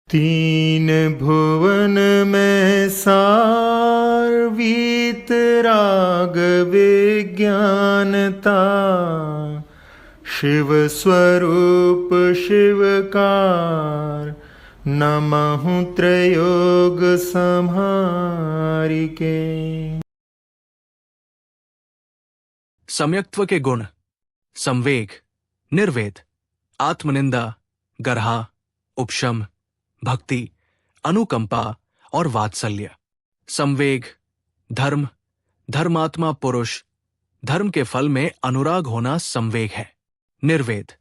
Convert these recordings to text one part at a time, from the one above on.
तीन भुवन में सार वीतराग विज्ञानता, शिव स्वरूप शिवकार, नमहु त्रयोग संहारिके। सम्यक्त्व के गुण संवेग, निर्वेद, आत्मनिंदा, गर्हा, उपशम, भक्ति, अनुकंपा और वात्सल्य। संवेग, धर्म, धर्मात्मा पुरुष, धर्म के फल में अनुराग होना संवेग है। निर्वेद,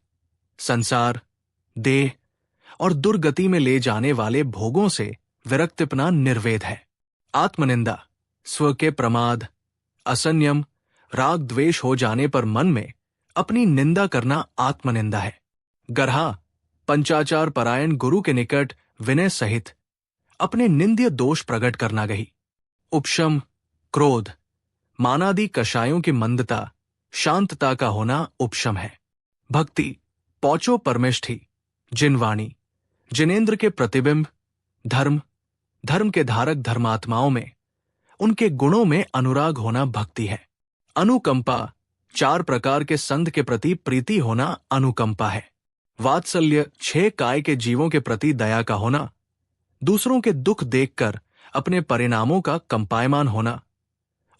संसार, देह और दुर्गति में ले जाने वाले भोगों से विरक्तिपना निर्वेद है। आत्मनिंदा, स्व के प्रमाद, असंयम, राग द्वेष हो जाने पर मन में अपनी निंदा करना आत्मनिंदा है। गर्हा, पंचाचार परायण गुरु के निकट विनय सहित अपने निंद्य दोष प्रकट करना गही। उपशम, क्रोध, मानादि कषायों की मंदता, शांतता का होना उपशम है। भक्ति, पौचो परमेष्ठी, जिनवाणी, जिनेन्द्र के प्रतिबिंब, धर्म, धर्म के धारक धर्मात्माओं में उनके गुणों में अनुराग होना भक्ति है। अनुकंपा, चार प्रकार के संत के प्रति प्रीति होना अनुकंपा है। वात्सल्य, 6 काय के जीवों के प्रति दया का होना, दूसरों के दुख देखकर अपने परिणामों का कंपायमान होना,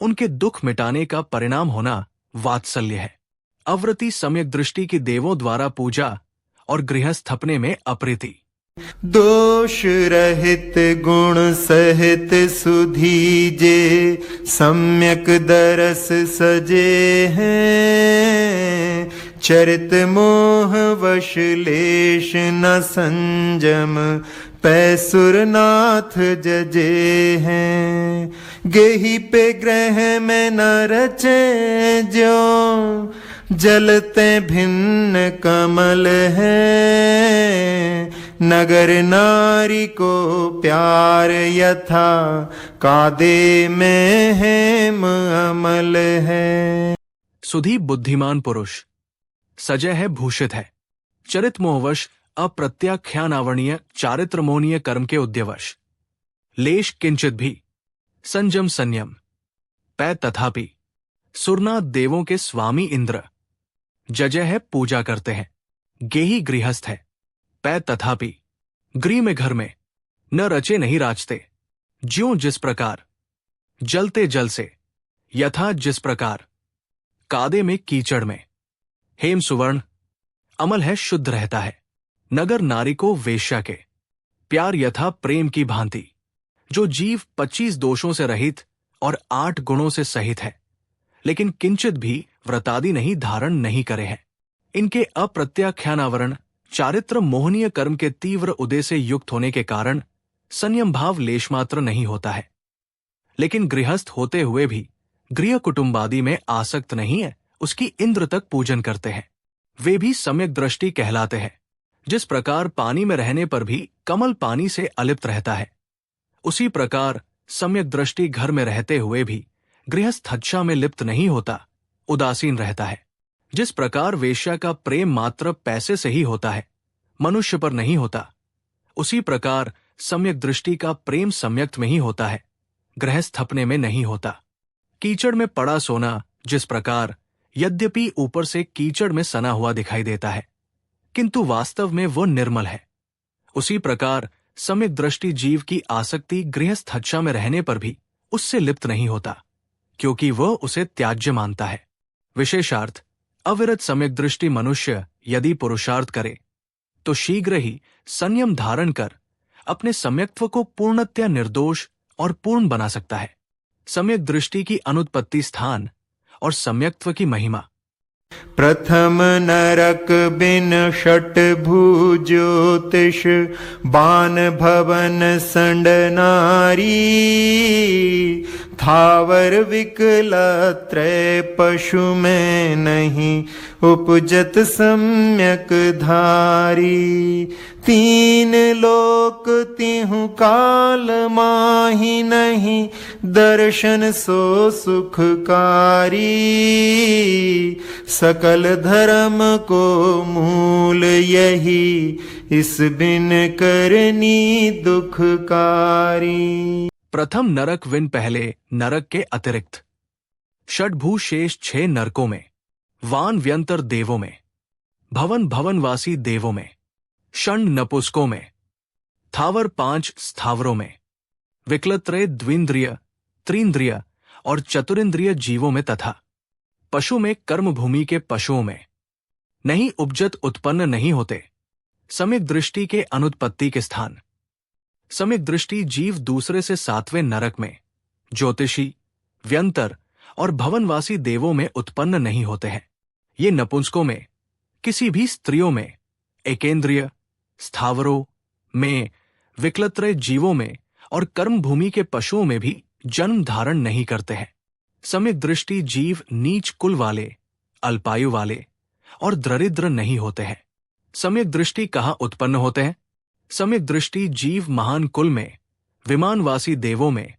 उनके दुख मिटाने का परिणाम होना वात्सल्य है। अवृति, सम्यक दृष्टि की देवों द्वारा पूजा और गृहस्थ अपने में अप्रीति। दोष रहित गुण सहित सुधीजे, सम्यक दरस सजे हैं, चरित मोह वश लेश न संजम, पैसुरनाथ जजे हैं। गेही पे ग्रह में न रचे ज्यों, जलते भिन्न कमल है, नगर नारी को प्यार यथा, कादे में हेम अमल है। सुधी बुद्धिमान पुरुष, सजय है, भूषित है, चरित मोहवश, अप्रत्याख्यानावरणीय चारित्र मोहनीय कर्म के उद्यवश, लेश किंचित भी, संजम संयम, पै तथापि, सुरनाथ देवों के स्वामी इंद्र, जजय है, पूजा करते हैं, गेही गृहस्थ है, पै तथापि, गृह में घर में, न रचे नहीं राजते, ज्यों जिस प्रकार, जलते जल से, यथा जिस प्रकार, कादे में कीचड़ में, हेम सुवर्ण, अमल है, शुद्ध रहता है। नगर नारी को वेश्या के, प्यार यथा प्रेम की भांति, जो जीव 25 दोषों से रहित और 8 गुणों से सहित है, लेकिन किंचित भी व्रतादि नहीं धारण नहीं करे हैं। इनके अप्रत्याख्यानावरण चारित्र मोहनीय कर्म के तीव्र उदय से युक्त होने के कारण संयम भाव लेशमात्र नहीं होता है। लेकिन गृहस्थ होते हुए भी गृह कुटुंबादि में आसक्त नहीं है, उसकी इंद्र तक पूजन करते हैं। वे भी सम्यक दृष्टि कहलाते हैं। जिस प्रकार पानी में रहने पर भी कमल पानी से अलिप्त रहता है, उसी प्रकार सम्यक दृष्टि घर में रहते हुए भी गृहस्थ हच्छा में लिप्त नहीं होता, उदासीन रहता है। जिस प्रकार वेश्या का प्रेम मात्र पैसे से ही होता है, मनुष्य पर नहीं होता, उसी प्रकार सम्यक दृष्टि का प्रेम सम्यक्त में ही होता है, गृहस्थ अपने में नहीं होता। कीचड़ में पड़ा सोना जिस प्रकार यद्यपि ऊपर से कीचड़ में सना हुआ दिखाई देता है, किंतु वास्तव में वो निर्मल है, उसी प्रकार सम्यक दृष्टि जीव की आसक्ति गृहस्थ हच्छा में रहने पर भी उससे लिप्त नहीं होता, क्योंकि वह उसे त्याज्य मानता है। विशेषार्थ, अविरत सम्यक दृष्टि मनुष्य यदि पुरुषार्थ करे तो शीघ्र ही संयम धारण कर अपने सम्यक्त्व को पूर्णतया निर्दोष और पूर्ण बना सकता है। सम्यक दृष्टि की अनुत्पत्ति स्थान और सम्यक्त्व की महिमा। प्रथम नरक बिन षट भू ज्योतिष, बान भवन संड नारी, थावर विकलत्रय पशु में नहीं उपजत सम्यक धारी। तीन लोक तिहु काल माहि नहीं दर्शन सो सुखकारी। सकल धर्म को मूल यही इस बिन करनी दुखकारी। प्रथम नरक विन पहले नरक के अतिरिक्त षडभू शेष 6 नरकों में, वान व्यंतर देवों में, भवन भवनवासी देवों में, षण्ड नपुस्कों में, थावर 5 स्थावरों में, विकलत्रय द्विंद्रिय त्रिंद्रिय और चतुरिंद्रिय जीवों में तथा पशु में कर्म भूमि के पशुओं में नहीं उपजत उत्पन्न नहीं होते। सम्यक दृष्टि के अनुत्पत्ति के स्थान सम्यक दृष्टि जीव दूसरे से 7वें नरक में ज्योतिषी व्यंतर और भवनवासी देवों में उत्पन्न नहीं होते हैं। ये नपुंसकों में, किसी भी स्त्रियों में, एकेंद्रिय स्थावरों में, विकलत्रय जीवों में और कर्म भूमि के पशुओं में भी जन्म धारण नहीं करते हैं। सम्यक दृष्टि जीव नीच कुल वाले, अल्पायु वाले और दरिद्र नहीं होते हैं। सम्यक दृष्टि कहाँ उत्पन्न होते हैं? सम्यक दृष्टि जीव महान कुल में, विमानवासी देवों में,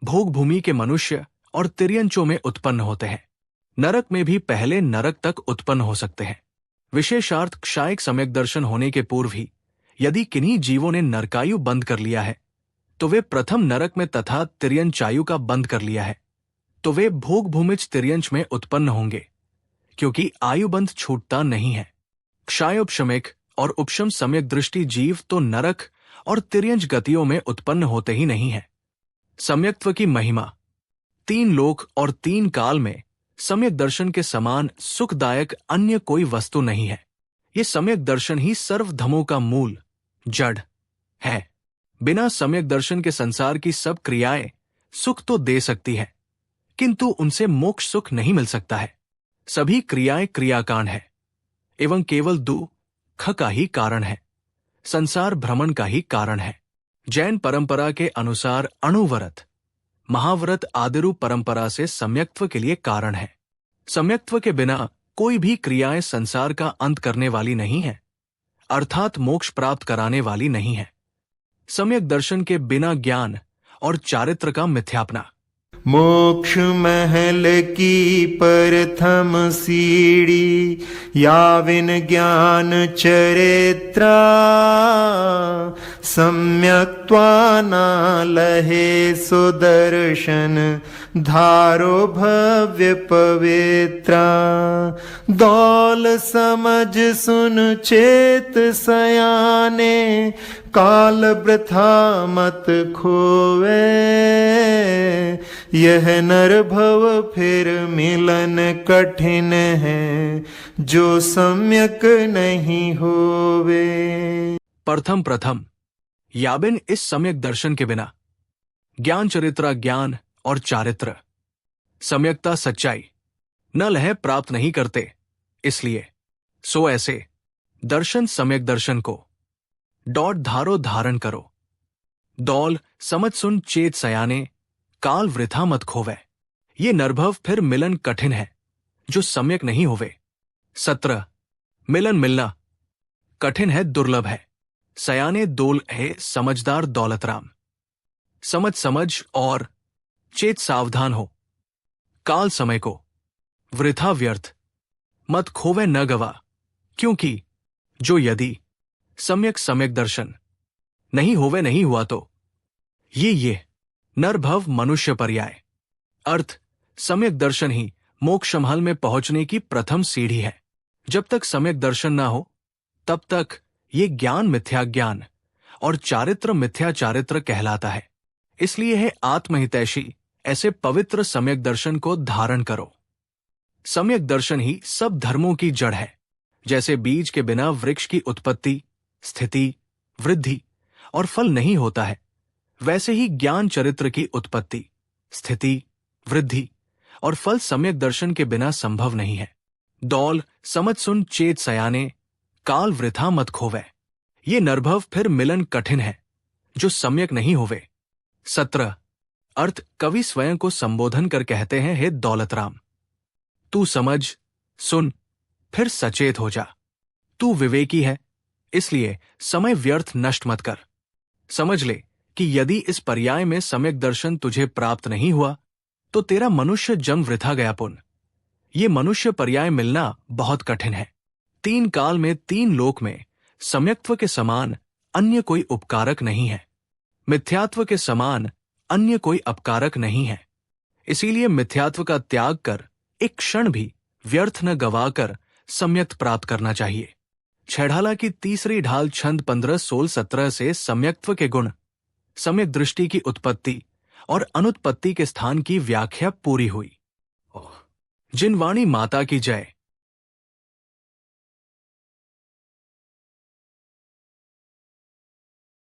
भोग भूमि के मनुष्य और तिर्यंचों में उत्पन्न होते हैं। नरक में भी पहले नरक तक उत्पन्न हो सकते हैं। विशेषार्थ क्षायक सम्यक दर्शन होने के पूर्व ही यदि किन्हीं जीवों ने नरकायु बंद कर लिया है तो वे प्रथम नरक में तथा तिर्यंचायु का बंद कर लिया है तो वे भोग भूमिज तिर्यंच में उत्पन्न होंगे, क्योंकि आयुबंध छूटता नहीं है। क्षायोपशमिक और उपशम सम्यक दृष्टि जीव तो नरक और तिर्यंच गतियों में उत्पन्न होते ही नहीं है। सम्यक्त्व की महिमा 3 लोक और 3 काल में सम्यक दर्शन के समान सुखदायक अन्य कोई वस्तु नहीं है। ये सम्यक दर्शन ही सर्वधमों का मूल जड़ है। बिना सम्यक दर्शन के संसार की सब क्रियाएं सुख तो दे सकती है, किंतु उनसे मोक्ष सुख नहीं मिल सकता है। सभी क्रियाएं क्रियाकांड है एवं केवल दुख का ही कारण है, संसार भ्रमण का ही कारण है। जैन परंपरा के अनुसार अणुव्रत, महाव्रत आदिरु परंपरा से सम्यक्त्व के लिए कारण है। सम्यक्त्व के बिना कोई भी क्रियाएं संसार का अंत करने वाली नहीं है, अर्थात मोक्ष प्राप्त कराने वाली नहीं है। सम्यक दर्शन के बिना ज्ञान और चारित्र का मिथ्यापना। मोक्ष महल की प्रथम सीढ़ी, याविन ज्ञान चरित्रा। सम्यक्त्वा न लहे सुदर्शन, धारो भव्य पवित्रा। दौल समझ सुन चेत सयाने, काल वृथा मत खोवे। यह नर भव फिर मिलन कठिन है, जो सम्यक नहीं होवे। प्रथम याबिन इस सम्यक दर्शन के बिना ज्ञान चरित्रा ज्ञान और चारित्र सम्यकता सच्चाई न लह प्राप्त नहीं करते। इसलिए सो ऐसे दर्शन सम्यक दर्शन को डॉट धारो धारण करो। दौल समझ सुन चेत सयाने, काल वृथा मत खोवे। ये नरभव फिर मिलन कठिन है, जो सम्यक नहीं होवे। 17 मिलन मिलना कठिन है, दुर्लभ है। सयाने दोल है समझदार दौलतराम। समझ और चेत सावधान हो। काल समय को वृथा व्यर्थ मत खोवे न गवा, क्योंकि जो यदि सम्यक दर्शन नहीं होवे नहीं हुआ तो ये नरभव मनुष्य पर्याय अर्थ सम्यक दर्शन ही मोक्ष महल में पहुंचने की प्रथम सीढ़ी है। जब तक सम्यक दर्शन ना हो तब तक ये ज्ञान मिथ्या ज्ञान और चारित्र मिथ्या चारित्र कहलाता है। इसलिए है आत्महितैषी ऐसे पवित्र सम्यक दर्शन को धारण करो। सम्यक दर्शन ही सब धर्मों की जड़ है। जैसे बीज के बिना वृक्ष की उत्पत्ति, स्थिति, वृद्धि और फल नहीं होता है, वैसे ही ज्ञान चरित्र की उत्पत्ति, स्थिति, वृद्धि और फल सम्यक दर्शन के बिना संभव नहीं है। दौल समझ सुन चेत सयाने, काल वृथा मत खोवे। ये नरभव फिर मिलन कठिन है, जो सम्यक नहीं होवे। 17 अर्थ कवि स्वयं को संबोधन कर कहते हैं, हे दौलतराम, तू समझ, सुन, फिर सचेत हो जा। तू विवेकी है, इसलिए समय व्यर्थ नष्ट मत कर। समझ ले कि यदि इस पर्याय में सम्यक दर्शन तुझे प्राप्त नहीं हुआ तो तेरा मनुष्य जन्म वृथा गया पुण्य। ये मनुष्य पर्याय मिलना बहुत कठिन है। 3 काल में 3 लोक में सम्यक्त्व के समान अन्य कोई उपकारक नहीं है, मिथ्यात्व के समान अन्य कोई अपकारक नहीं है। इसीलिए मिथ्यात्व का त्याग कर एक क्षण भी व्यर्थ न गवाकर सम्यक्त प्राप्त करना चाहिए। छेड़ाला की तीसरी ढाल छंद 15-16-17 से सम्यक्त्व के गुण, सम्यक दृष्टि की उत्पत्ति और अनुत्पत्ति के स्थान की व्याख्या पूरी हुई। जिन वाणी माता की जय।